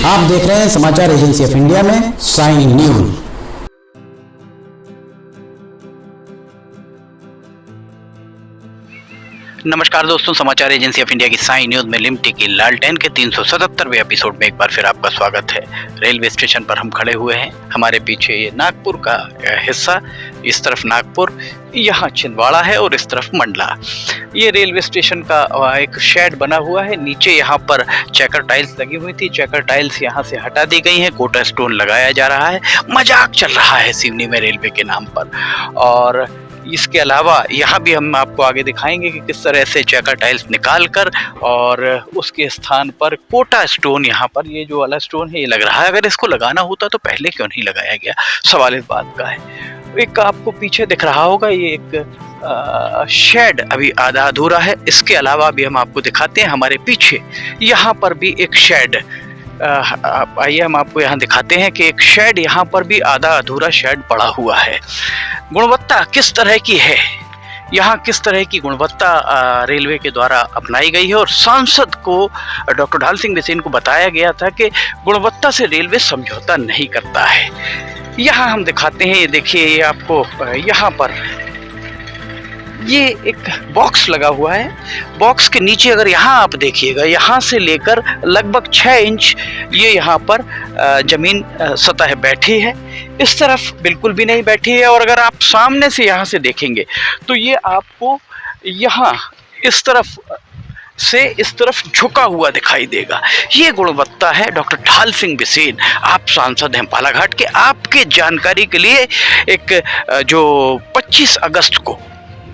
आप देख रहे हैं समाचार एजेंसी ऑफ इंडिया में साई न्यूज। नमस्कार दोस्तों, समाचार एजेंसी ऑफ इंडिया की साई न्यूज में लिमटी की लालटेन के 377वें एपिसोड में एक बार फिर आपका स्वागत है। रेलवे स्टेशन पर हम खड़े हुए हैं। हमारे पीछे ये नागपुर का हिस्सा, इस तरफ नागपुर, यहाँ छिंदवाड़ा है और इस तरफ मंडला। ये रेलवे स्टेशन का एक शेड बना हुआ है। नीचे यहाँ पर चेकर टाइल्स लगी हुई थी, चेकर टाइल्स यहाँ से हटा दी गई हैं, कोटा स्टोन लगाया जा रहा है। मजाक चल रहा है सिवनी में रेलवे के नाम पर। और इसके अलावा यहाँ भी हम आपको आगे दिखाएंगे कि किस तरह से चेकर टाइल्स निकाल कर और उसके स्थान पर कोटा स्टोन, यहाँ पर ये जो वाला स्टोन है ये लग रहा है। अगर इसको लगाना होता तो पहले क्यों नहीं लगाया गया, सवाल इस बात का है। एक आपको पीछे दिख रहा होगा ये एक शेड अभी आधा अधूरा है। इसके अलावा भी हम आपको दिखाते हैं हमारे पीछे यहाँ पर भी एक शेड, आइए हम आपको यहाँ दिखाते हैं कि एक शेड यहाँ पर भी आधा अधूरा शेड पड़ा हुआ है। गुणवत्ता किस तरह की है, यहाँ किस तरह की गुणवत्ता रेलवे के द्वारा अपनाई गई है। और सांसद को, डॉक्टर ढाल सिंह बिसेन को बताया गया था कि गुणवत्ता से रेलवे समझौता नहीं करता है। यहाँ हम दिखाते हैं, ये देखिए, ये आपको यहाँ पर ये एक बॉक्स लगा हुआ है। बॉक्स के नीचे अगर यहाँ आप देखिएगा, यहाँ से लेकर लगभग 6 इंच ये यहाँ पर जमीन सतह बैठी है। इस तरफ बिल्कुल भी नहीं बैठी है। और अगर आप सामने से यहाँ से देखेंगे तो ये आपको यहाँ इस तरफ से इस तरफ झुका हुआ दिखाई देगा। ये गुणवत्ता है। डॉक्टर ढाल सिंह बिसेन, आप सांसद हैं बालाघाट के, आपके जानकारी के लिए एक जो 25 अगस्त को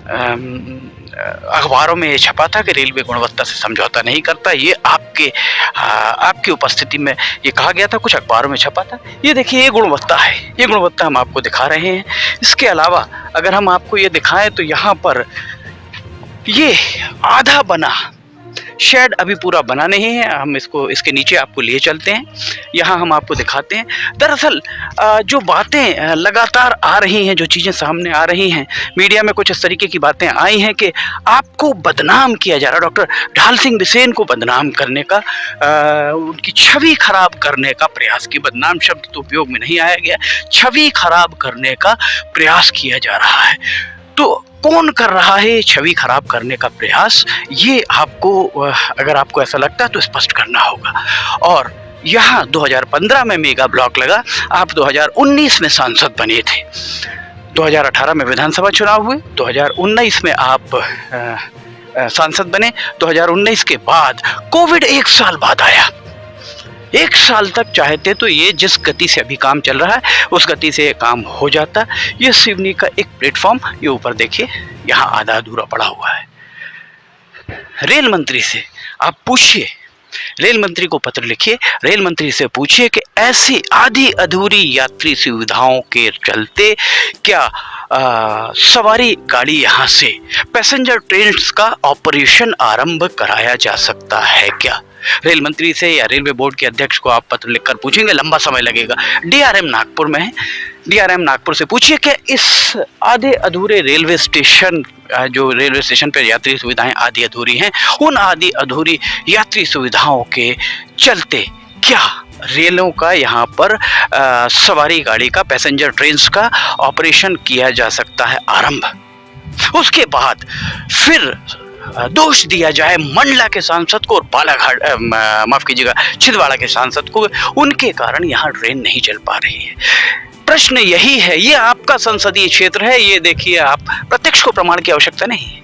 अखबारों में ये छपा था कि रेलवे गुणवत्ता से समझौता नहीं करता। ये आपकी उपस्थिति में ये कहा गया था, कुछ अखबारों में छपा था। ये देखिए, ये गुणवत्ता है, ये गुणवत्ता हम आपको दिखा रहे हैं। इसके अलावा अगर हम आपको ये दिखाएं तो यहाँ पर ये आधा बना शेड अभी पूरा बना नहीं है। हम इसको इसके नीचे आपको लिए चलते हैं, यहाँ हम आपको दिखाते हैं। दरअसल जो बातें लगातार आ रही हैं, जो चीज़ें सामने आ रही हैं, मीडिया में कुछ इस तरीके की बातें आई हैं कि आपको बदनाम किया जा रहा है। डॉक्टर ढाल सिंह बिसेन को बदनाम करने का, उनकी छवि खराब करने का प्रयास, की बदनाम शब्द तो उपयोग में नहीं आया गया, छवि खराब करने का प्रयास किया जा रहा है। तो कौन कर रहा है छवि खराब करने का प्रयास, ये आपको, अगर आपको ऐसा लगता है तो स्पष्ट करना होगा। और यहाँ 2015 में मेगा ब्लॉक लगा, आप 2019 में सांसद बने थे, 2018 में विधानसभा चुनाव हुए, 2019 में आप सांसद बने, 2019 के बाद कोविड 1 साल बाद आया। 1 साल तक चाहते तो ये जिस गति से अभी काम चल रहा है उस गति से काम हो जाता। ये सिवनी का एक प्लेटफॉर्म, ये ऊपर देखिए, यहाँ आधा अधूरा पड़ा हुआ है। रेल मंत्री से आप पूछिए, रेल मंत्री को पत्र लिखिए, रेल मंत्री से पूछिए कि ऐसी आधी अधूरी यात्री सुविधाओं के चलते क्या सवारी गाड़ी यहाँ से पैसेंजर ट्रेन्स का ऑपरेशन आरंभ कराया जा सकता है क्या। रेल मंत्री से या रेलवे बोर्ड के अध्यक्ष को आप पत्र लिखकर पूछेंगे, लंबा समय लगेगा। डीआरएम नागपुर में है, डीआरएम नागपुर से पूछिए कि इस आधे अधूरे रेलवे स्टेशन, जो रेलवे स्टेशन पर यात्री सुविधाएं आधी अधूरी हैं, उन आधी अधूरी यात्री सुविधाओं के चलते क्या रेलों का यहाँ पर सवारी गाड़ी का, पैसेंजर ट्रेन्स का ऑपरेशन किया जा सकता है आरंभ। उसके बाद फिर दोष दिया जाए मंडला के सांसद को और बालाघाट, माफ कीजिएगा, छिंदवाड़ा के सांसद को, उनके कारण यहाँ ट्रेन नहीं चल पा रही है। प्रश्न यही है, ये आपका संसदीय क्षेत्र है, ये देखिए, आप प्रत्यक्ष को प्रमाण की आवश्यकता नहीं है।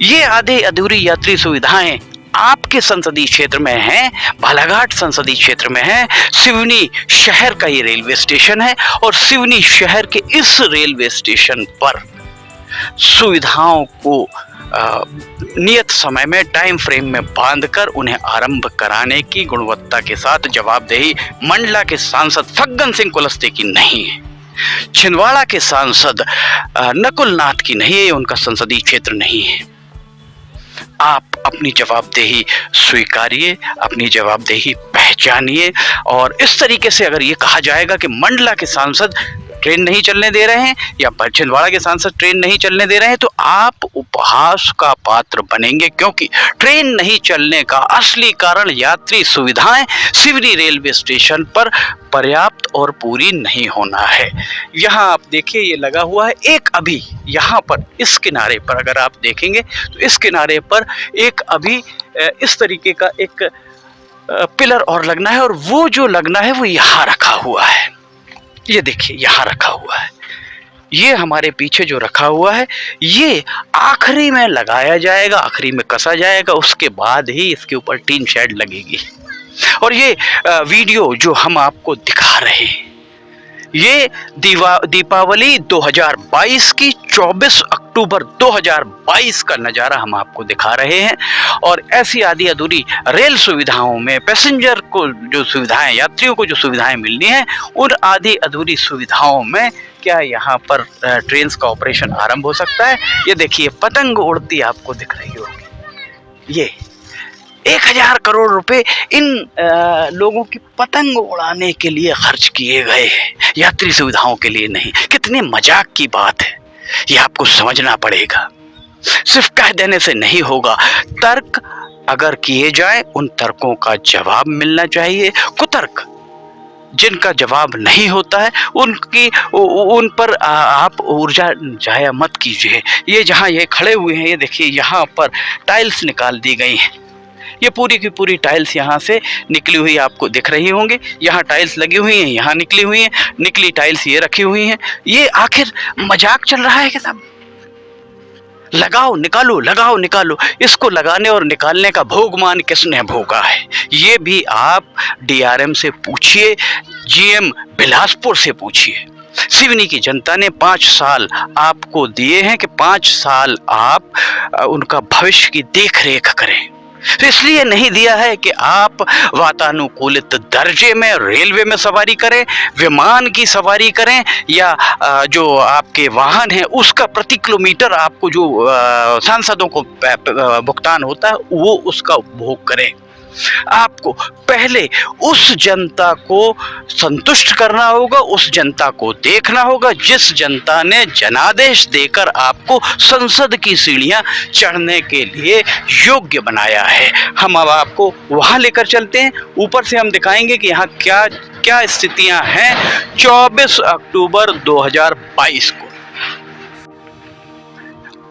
ये आधे अधूरी यात्री सुविधाएं आपके संसदीय क्षेत्र में हैं, बालाघाट संसदीय क्षेत्र में है। सिवनी शहर का ये रेलवे स्टेशन है और सिवनी शहर के इस रेलवे स्टेशन पर सुविधाओं को नियत समय में, टाइम फ्रेम में बांधकर उन्हें आरंभ कराने की गुणवत्ता के साथ जवाबदेही मंडला के सांसद फग्गन सिंह कुलस्ते की नहीं है, छिंदवाड़ा के सांसद नकुल नाथ की नहीं है, उनका संसदीय क्षेत्र नहीं है। आप अपनी जवाबदेही स्वीकारिए, अपनी जवाबदेही पहचानिए। और इस तरीके से अगर ये कहा जाएगा कि मंडला के सांसद ट्रेन नहीं चलने दे रहे हैं या छिंदवाड़ा के सांसद ट्रेन नहीं चलने दे रहे हैं तो आप उपहास का पात्र बनेंगे, क्योंकि ट्रेन नहीं चलने का असली कारण यात्री सुविधाएं सिवनी रेलवे स्टेशन पर पर्याप्त और पूरी नहीं होना है। यहाँ आप देखिए ये लगा हुआ है, एक अभी यहाँ पर इस किनारे पर अगर आप देखेंगे तो इस किनारे पर एक अभी इस तरीके का एक पिलर और लगना है, और वो जो लगना है वो यहाँ रखा हुआ है। ये देखिए यहाँ रखा हुआ है, ये हमारे पीछे जो रखा हुआ है ये आखिरी में लगाया जाएगा, आखिरी में कसा जाएगा, उसके बाद ही इसके ऊपर टीन शेड लगेगी। और ये वीडियो जो हम आपको दिखा रहे हैं ये दीपावली 2022 की 24 अक्टूबर 2022 का नज़ारा हम आपको दिखा रहे हैं। और ऐसी आधी अधूरी रेल सुविधाओं में पैसेंजर को जो सुविधाएं, यात्रियों को जो सुविधाएं मिलनी है, उन आधी अधूरी सुविधाओं में क्या यहाँ पर ट्रेन का ऑपरेशन आरंभ हो सकता है। ये देखिए पतंग उड़ती आपको दिख रही होगी, ये 1000 करोड़ रुपए इन लोगों की पतंग उड़ाने के लिए खर्च किए गए हैं, यात्री सुविधाओं के लिए नहीं। कितने मजाक की बात है, ये आपको समझना पड़ेगा। सिर्फ कह देने से नहीं होगा, तर्क अगर किए जाए उन तर्कों का जवाब मिलना चाहिए। कुतर्क जिनका जवाब नहीं होता है उन पर आप ऊर्जा जाया मत कीजिए। ये जहाँ ये खड़े हुए हैं, ये देखिए यहाँ पर टाइल्स निकाल दी गई हैं, ये पूरी की पूरी टाइल्स यहाँ से निकली हुई आपको दिख रही होंगी। यहाँ टाइल्स लगी हुई हैं, यहाँ निकली हुई हैं, निकली टाइल्स ये रखी हुई हैं। ये आखिर मजाक चल रहा है कि साहब? लगाओ निकालो, लगाओ निकालो, इसको लगाने और निकालने का भोगमान किसने भोगा है? ये भी आप डीआरएम से पूछिए, जीएम बिलासपुर से पूछिए। सिवनी की जनता ने 5 साल आपको दिए हैं कि 5 साल आप उनका भविष्य की देख रेख करें। तो इसलिए नहीं दिया है कि आप वातानुकूलित दर्जे में रेलवे में सवारी करें, विमान की सवारी करें, या जो आपके वाहन है उसका प्रति किलोमीटर आपको जो सांसदों को भुगतान होता है वो उसका उपभोग करें। आपको पहले उस जनता को संतुष्ट करना होगा, उस जनता को देखना होगा जिस जनता ने जनादेश देकर आपको संसद की सीढ़ियां चढ़ने के लिए योग्य बनाया है। हम अब आपको वहां लेकर चलते हैं, ऊपर से हम दिखाएंगे कि यहाँ क्या क्या स्थितियां हैं 24 अक्टूबर 2022 को।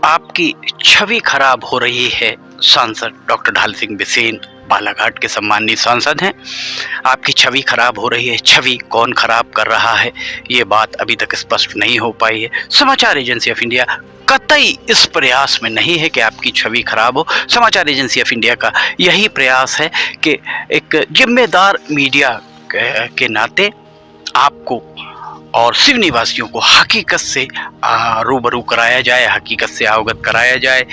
आपकी छवि खराब हो रही है। सांसद डॉक्टर ढाल सिंह बिसेन बालाघाट के सम्मानित सांसद हैं। आपकी छवि खराब हो रही है। छवि कौन खराब कर रहा है ये बात अभी तक स्पष्ट नहीं हो पाई है। समाचार एजेंसी ऑफ इंडिया कतई इस प्रयास में नहीं है कि आपकी छवि खराब हो। समाचार एजेंसी ऑफ इंडिया का यही प्रयास है कि एक जिम्मेदार मीडिया के नाते आपको और सिवनी वासियों को हकीकत से रूबरू कराया जाए, हकीकत से अवगत कराया जाए।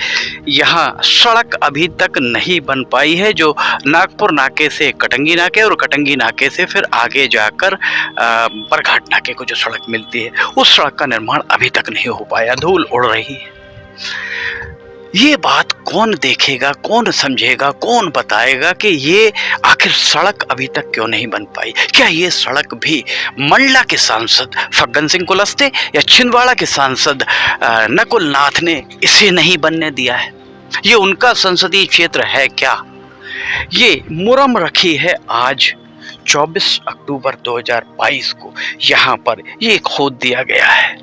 यहाँ सड़क अभी तक नहीं बन पाई है, जो नागपुर नाके से कटंगी नाके और कटंगी नाके से फिर आगे जाकर बरघाट नाके को जो सड़क मिलती है उस सड़क का निर्माण अभी तक नहीं हो पाया, धूल उड़ रही है। ये बात कौन देखेगा, कौन समझेगा, कौन बताएगा कि ये आखिर सड़क अभी तक क्यों नहीं बन पाई? क्या ये सड़क भी मंडला के सांसद फग्गन सिंह कुलस्ते या छिंदवाड़ा के सांसद नकुल नाथ ने इसे नहीं बनने दिया है? ये उनका संसदीय क्षेत्र है क्या? ये मुरम रखी है आज 24 अक्टूबर 2022 को। यहाँ पर ये खोद दिया गया है,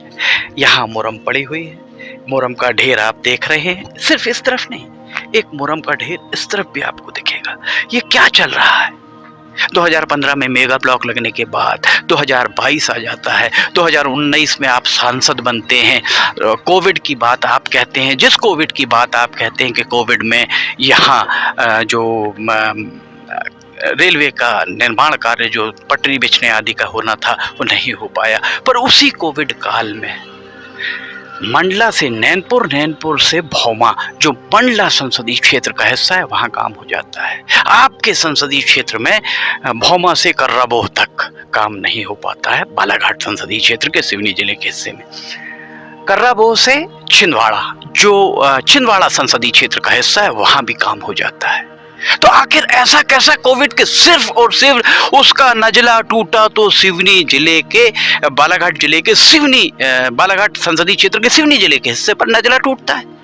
यहाँ मुरम पड़ी हुई है। मुरम का ढेर आप देख रहे हैं, सिर्फ इस तरफ नहीं, एक मुरम का ढेर इस तरफ भी आपको दिखेगा। ये क्या चल रहा है? 2015 में मेगा ब्लॉक लगने के बाद 2022 आ जाता है, 2019 में आप सांसद बनते हैं, कोविड की बात आप कहते हैं। जिस कोविड की बात आप कहते हैं कि कोविड में यहाँ जो रेलवे का निर्माण कार्य जो पटरी बिछने आदि का होना था वो नहीं हो पाया, पर उसी कोविड काल में मंडला से नैनपुर, नैनपुर से भौमा, जो मंडला संसदीय क्षेत्र का हिस्सा है, वहाँ काम हो जाता है। आपके संसदीय क्षेत्र में भौमा से कर्राबोह तक काम नहीं हो पाता है। बालाघाट संसदीय क्षेत्र के सिवनी जिले के हिस्से में कर्राबोह से छिंदवाड़ा, जो छिंदवाड़ा संसदीय क्षेत्र का हिस्सा है, वहाँ भी काम हो जाता है। तो आखिर ऐसा कैसा कोविड के सिर्फ और सिर्फ उसका नजला टूटा तो सिवनी जिले के बालाघाट जिले के सिवनी बालाघाट संसदीय क्षेत्र के सिवनी जिले के हिस्से पर नजला टूटता है।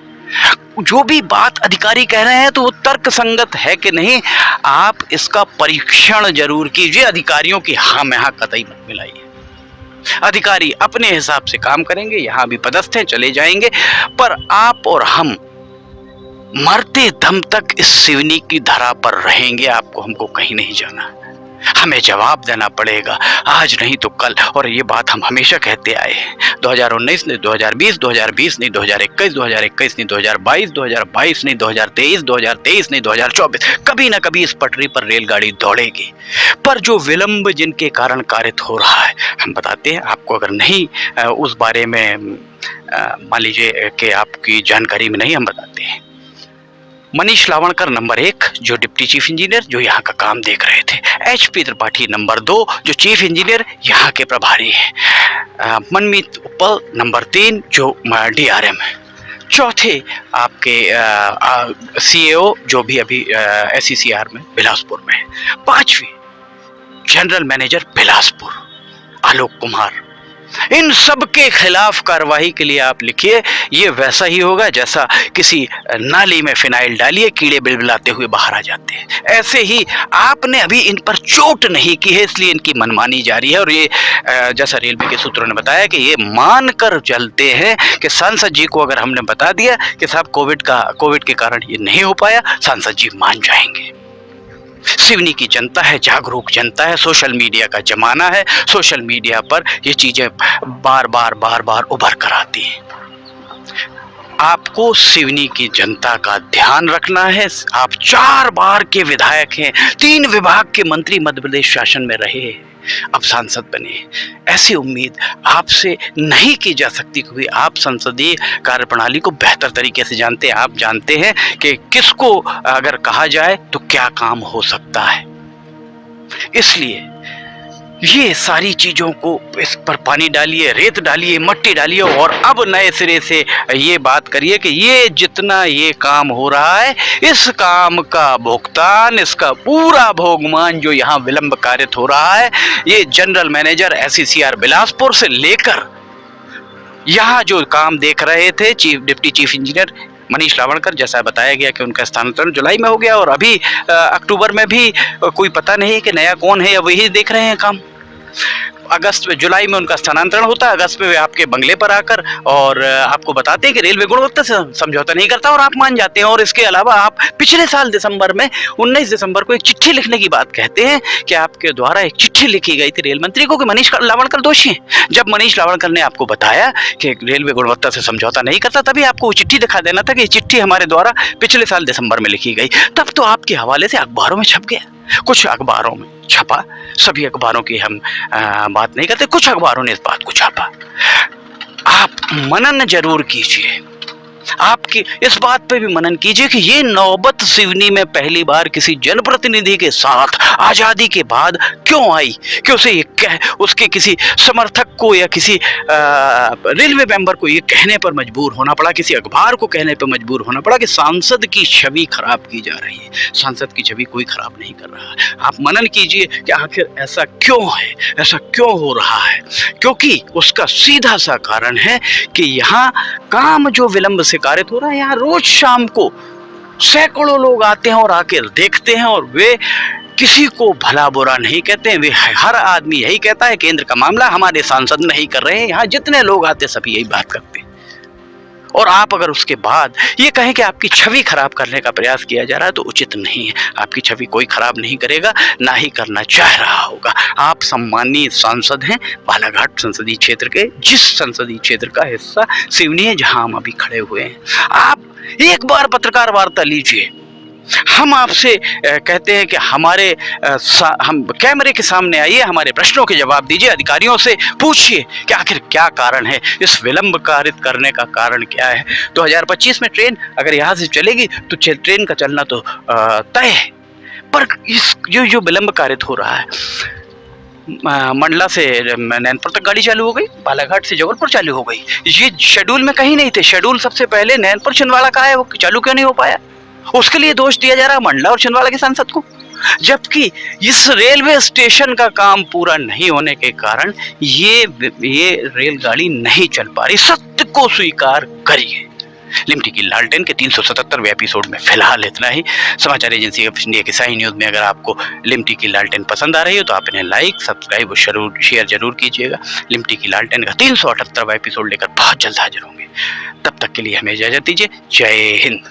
जो भी बात अधिकारी कह रहे हैं तो वो तर्क संगत है कि नहीं, आप इसका परीक्षण जरूर कीजिए। अधिकारियों की हाँ में हाँ कतई मत मिलाइए। अधिकारी अपने हिसाब से काम करेंगे, यहाँ भी पदस्थ हैं, चले जाएंगे, पर आप और हम मरते दम तक इस सिवनी की धरा पर रहेंगे। आपको हमको कहीं नहीं जाना, हमें जवाब देना पड़ेगा, आज नहीं तो कल। और ये बात हम हमेशा कहते आए हैं, 2019 नहीं 2020, 2020 नहीं 2021, 2021 नहीं 2022, 2022 नहीं 2023, 2023 नहीं 2024, कभी ना कभी इस पटरी पर रेलगाड़ी दौड़ेगी। पर जो विलंब जिनके कारण कारित हो रहा है, हम बताते हैं आपको, अगर नहीं उस बारे में मान लीजिए कि आपकी जानकारी में नहीं, हम बताते हैं। मनीष लावणकर नंबर 1 जो डिप्टी चीफ इंजीनियर जो यहाँ का काम देख रहे थे, HP त्रिपाठी नंबर 2 जो चीफ इंजीनियर यहाँ के प्रभारी हैं, मनमीत उपल नंबर 3 जो DRM है, चौथे आपके CAO जो भी अभी SECR में बिलासपुर में है, 5वें जनरल मैनेजर बिलासपुर आलोक कुमार। इन सब के खिलाफ कार्रवाई के लिए आप लिखिए, ये वैसा ही होगा जैसा किसी नाली में फिनाइल डालिए, कीड़े बिलबिलाते हुए बाहर आ जाते हैं। ऐसे ही आपने अभी इन पर चोट नहीं की है, इसलिए इनकी मनमानी जारी है। और ये जैसा रेलवे के सूत्रों ने बताया कि ये मानकर चलते हैं कि सांसद जी को अगर हमने बता दिया कि साहब कोविड के कारण ये नहीं हो पाया, सांसद जी मान जाएंगे। सिवनी की जनता है, जागरूक जनता है, सोशल मीडिया का जमाना है, सोशल मीडिया पर ये चीजें बार बार उभर कर आती हैं। आपको सिवनी की जनता का ध्यान रखना है। आप 4 बार के विधायक हैं, 3 विभाग के मंत्री मध्य प्रदेश शासन में रहे, अब सांसद बने। ऐसी उम्मीद आपसे नहीं की जा सकती क्योंकि आप संसदीय कार्यप्रणाली को बेहतर तरीके से जानते हैं। आप जानते हैं कि किसको अगर कहा जाए तो क्या काम हो सकता है। इसलिए ये सारी चीजों को इस पर पानी डालिए, रेत डालिए, मट्टी डालिए और अब नए सिरे से ये बात करिए कि ये जितना ये काम हो रहा है, इस काम का भुगतान, इसका पूरा भोगमान जो यहाँ विलंब कारित हो रहा है, ये जनरल मैनेजर SECR बिलासपुर से लेकर यहाँ जो काम देख रहे थे डिप्टी चीफ इंजीनियर मनीष लावणकर, जैसा बताया गया कि उनका स्थानांतरण जुलाई में हो गया और अभी अक्टूबर में भी कोई पता नहीं कि नया कौन है, या वही देख रहे हैं काम। अगस्त में, जुलाई में उनका स्थानांतरण होता है, अगस्त में वे आपके बंगले पर आकर और आपको बताते हैं कि रेलवे गुणवत्ता से समझौता नहीं करता और आप मान जाते हैं। और इसके अलावा आप पिछले साल दिसंबर में 19 दिसंबर को एक चिट्ठी लिखने की बात कहते हैं कि आपके द्वारा एक चिट्ठी लिखी गई थी रेल मंत्री को कि मनीष लावणकर दोषी हैं। जब मनीष लावणकर ने आपको बताया कि रेलवे गुणवत्ता से समझौता नहीं करता, तभी आपको वो चिट्ठी दिखा देना था कि ये चिट्ठी हमारे द्वारा पिछले साल दिसंबर में लिखी गई। तब तो आपके हवाले से अखबारों में छप गया, कुछ अखबारों में छपा, सभी अखबारों की हम बात नहीं करते, कुछ अखबारों ने इस बात को छापा। आप मनन जरूर कीजिए, आपकी इस बात पे भी मनन कीजिए कि ये नौबत सिवनी में पहली बार किसी जनप्रतिनिधि के साथ आजादी के बाद क्यों आई कि उसे ये उसके किसी समर्थक को या किसी रेलवे मेंबर को ये कहने पर मजबूर होना पड़ा, किसी अखबार को कहने पर मजबूर होना पड़ा कि सांसद की छवि खराब की जा रही है। सांसद की छवि कोई खराब नहीं कर रहा है। आप मनन कीजिए कि आखिर ऐसा क्यों है, ऐसा क्यों हो रहा है। क्योंकि उसका सीधा सा कारण है कि यहाँ काम जो विलंब से कारित हो रहा है, यहाँ रोज शाम को सैकड़ों लोग आते हैं और आकर देखते हैं और वे किसी को भला बुरा नहीं कहते हैं। वे हर आदमी यही कहता है केंद्र का मामला हमारे सांसद नहीं कर रहे हैं। यहाँ जितने लोग आते सभी यही बात करते हैं। और आप अगर उसके बाद ये कहें कि आपकी छवि खराब करने का प्रयास किया जा रहा है तो उचित नहीं है। आपकी छवि कोई खराब नहीं करेगा, ना ही करना चाह रहा होगा। आप सम्मानीय सांसद हैं बालाघाट संसदीय क्षेत्र के, जिस संसदीय क्षेत्र का हिस्सा सिवनी है जहां हम अभी खड़े हुए हैं। आप एक बार पत्रकार वार्ता लीजिए। हम आपसे कहते हैं कि हम कैमरे के सामने आइए, हमारे प्रश्नों के जवाब दीजिए, अधिकारियों से पूछिए कि आखिर क्या कारण है, इस विलंब कारित करने का कारण क्या है। 2025 में ट्रेन अगर यहाँ से चलेगी तो ट्रेन का चलना तो तय है, पर इस जो विलंब कारित हो रहा है, मंडला से नैनपुर तक गाड़ी चालू हो गई, बालाघाट से जबलपुर चालू हो गई। ये शेड्यूल में कहीं नहीं थे। शेड्यूल सबसे पहले नैनपुर छिंदवाड़ा का है, वो चालू क्यों नहीं हो पाया। उसके लिए दोष दिया जा रहा है मंडला और छिंदवाड़ा के सांसद को, जबकि इस रेलवे स्टेशन का काम पूरा नहीं होने के कारण ये रेलगाड़ी नहीं चल पा रही। सत्य को स्वीकार करिए। लिमटी की लालटेन के 377वें एपिसोड में फिलहाल इतना ही। समाचार एजेंसी ऑफ इंडिया के साई न्यूज में अगर आपको लिमटी की लालटेन पसंद आ रही हो तो आप इन्हें लाइक, सब्सक्राइब और शेयर जरूर कीजिएगा। लिमटी की लालटेन का 378वां एपिसोड लेकर बहुत जल्द हाजिर होंगे। तब तक के लिए हमें इजाजत दीजिए। जय हिंद।